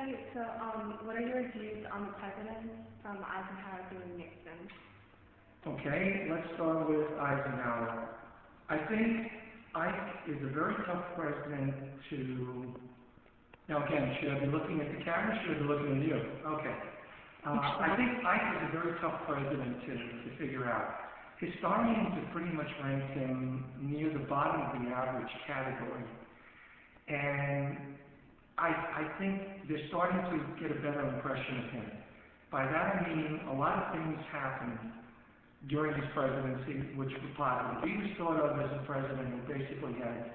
Okay, so what are your views on the presidents from Eisenhower through Nixon? Okay, let's start with Eisenhower. I think Ike is a very tough president to... Now again, should I be looking at the camera or should I be looking at you? Okay. I think Ike is a very tough president to figure out. Historians have pretty much ranked him near the bottom of the average category. And I think they're starting to get a better impression of him. By that I mean a lot of things happened during his presidency which were positive. He was thought of as a president who basically had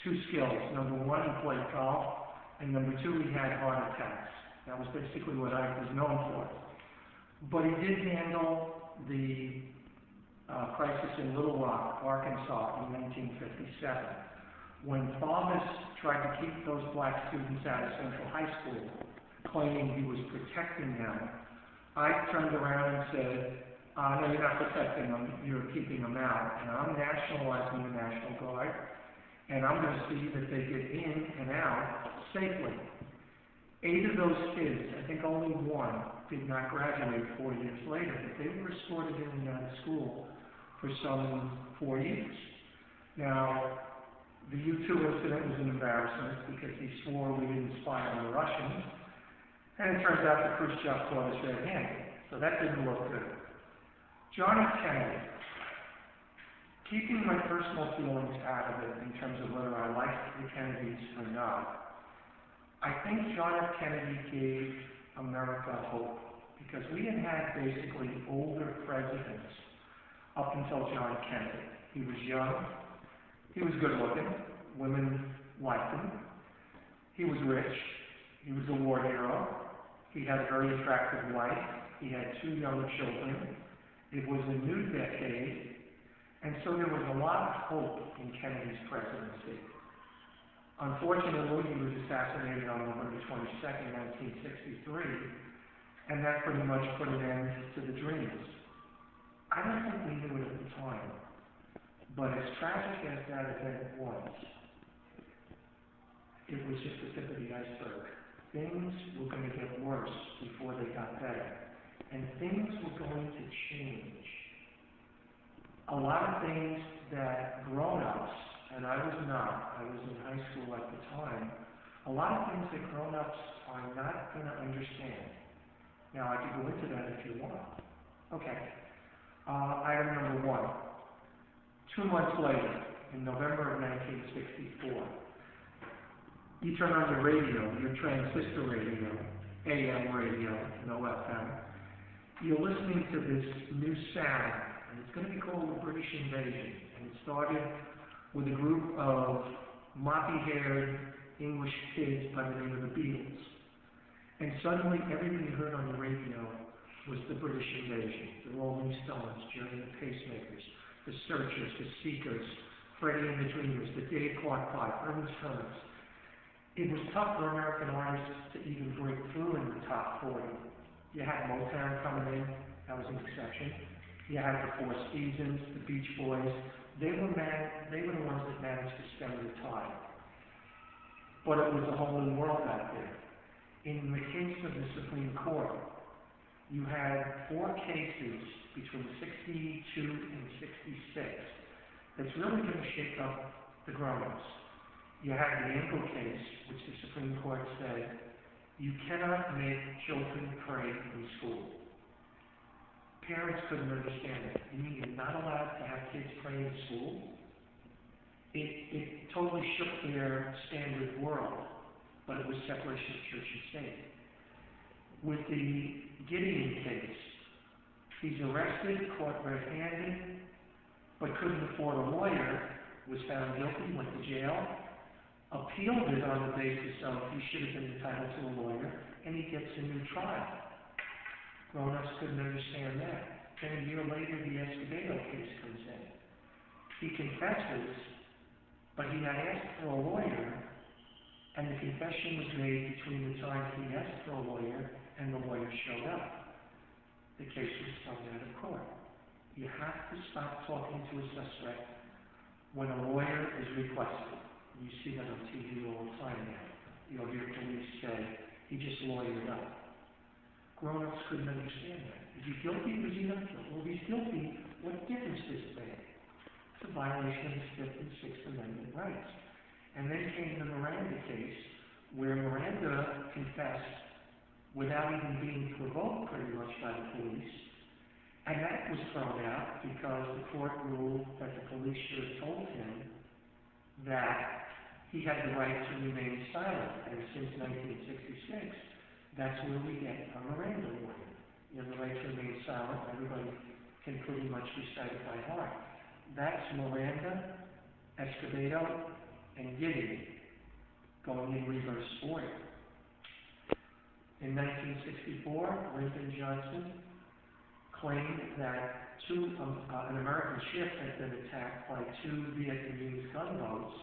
two skills. Number one, he played golf, and number two, he had heart attacks. That was basically what Ike was known for. But he did handle the crisis in Little Rock, Arkansas in 1957, when fathers tried to keep those black students out of Central High School, claiming he was protecting them. Ike turned around and said, no, you're not protecting them, you're keeping them out, and I'm nationalizing the National Guard, and I'm going to see that they get in and out safely. 8 of those kids, I think only one, did not graduate 4 years later, but they were escorted in and out of school for some 4 years. Now, the U-2 incident was an embarrassment because he swore we didn't spy on the Russians, and it turns out that Khrushchev caught us red-handed, so that didn't look good. John F. Kennedy, keeping my personal feelings out of it in terms of whether I like the Kennedys or not, I think John F. Kennedy gave America hope because we had had basically older presidents up until John Kennedy. He was young, he was good looking, women liked him, he was rich, he was a war hero, he had a very attractive wife, he had 2 young children, it was a new decade, and so there was a lot of hope in Kennedy's presidency. Unfortunately, he was assassinated on November 22nd, 1963, and that pretty much put an end to the dreams. I don't think we knew it at the time, but as tragic as that event was, it was just the tip of the iceberg. Things were going to get worse before they got better, and things were going to change. A lot of things that grown-ups, and I was not, I was in high school at the time, a lot of things that grown-ups are not going to understand. Now, I could go into that if you want. Okay. Item number 1. 2 months later, in November of 1964, you turn on your radio, your transistor radio, AM radio, no FM. You're listening to this new sound, and it's going to be called the British Invasion. And it started with a group of moppy-haired English kids by the name of the Beatles. And suddenly, everything you heard on the radio was the British Invasion. The Rolling Stones, Journey the Pacemakers, the Searchers, the Seekers, Freddie and the Dreamers, the Dave Clark Five, Irving Hermits. It was tough for American artists to even break through in the top 40. You had Motown coming in, that was an exception. You had the Four Seasons, the Beach Boys. They were the ones that managed to stem the tide. But it was a whole new world out there. In the case of the Supreme Court, you had 4 cases between 62 and 66 that's really going to shake up the grown-ups. You had the Engel case, which the Supreme Court said, you cannot make children pray in school. Parents couldn't understand it. You mean you're not allowed to have kids pray in school? It totally shook their standard world, but it was separation of church and state. With the Gideon case, he's arrested, caught red-handed, but couldn't afford a lawyer, was found guilty, went to jail, appealed it on the basis of he should have been entitled to a lawyer, and he gets a new trial. Grown-ups couldn't understand that. Then a year later, the Escobedo case comes in. He confesses, but he had asked for a lawyer, and the confession was made between the time he asked for a lawyer and the lawyer showed up. The case was thrown out of court. You have to stop talking to a suspect when a lawyer is requested. You see that on TV all the time now. You'll hear police say, He just lawyered up. Grown-ups couldn't understand that. Is he guilty or is he not guilty? Well, if he's guilty, what difference does it make? It's a violation of his Fifth and Sixth Amendment rights. And then came the Miranda case, where Miranda confessed without even being provoked pretty much by the police. And that was thrown out because the court ruled that the police should have told him that he had the right to remain silent. And since 1966, that's where we get a Miranda warning. You have the right to remain silent. Everybody can pretty much recite it by heart. That's Miranda, Escobedo, and Gideon going in reverse order. In 1964, Lyndon Johnson claimed that an American ship had been attacked by two Vietnamese gunboats,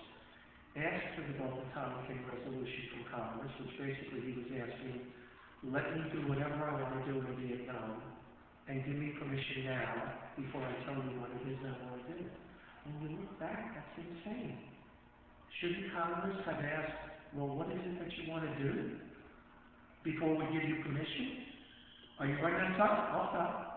asked for the Gulf of Tonkin resolution from Congress, which basically he was asking, let me do whatever I want to do in Vietnam, and give me permission now before I tell you what it is I want to do. When you look back, that's insane. Shouldn't Congress have asked, well, what is it that you want to do before we give you permission? Are you running out of time? I'll stop.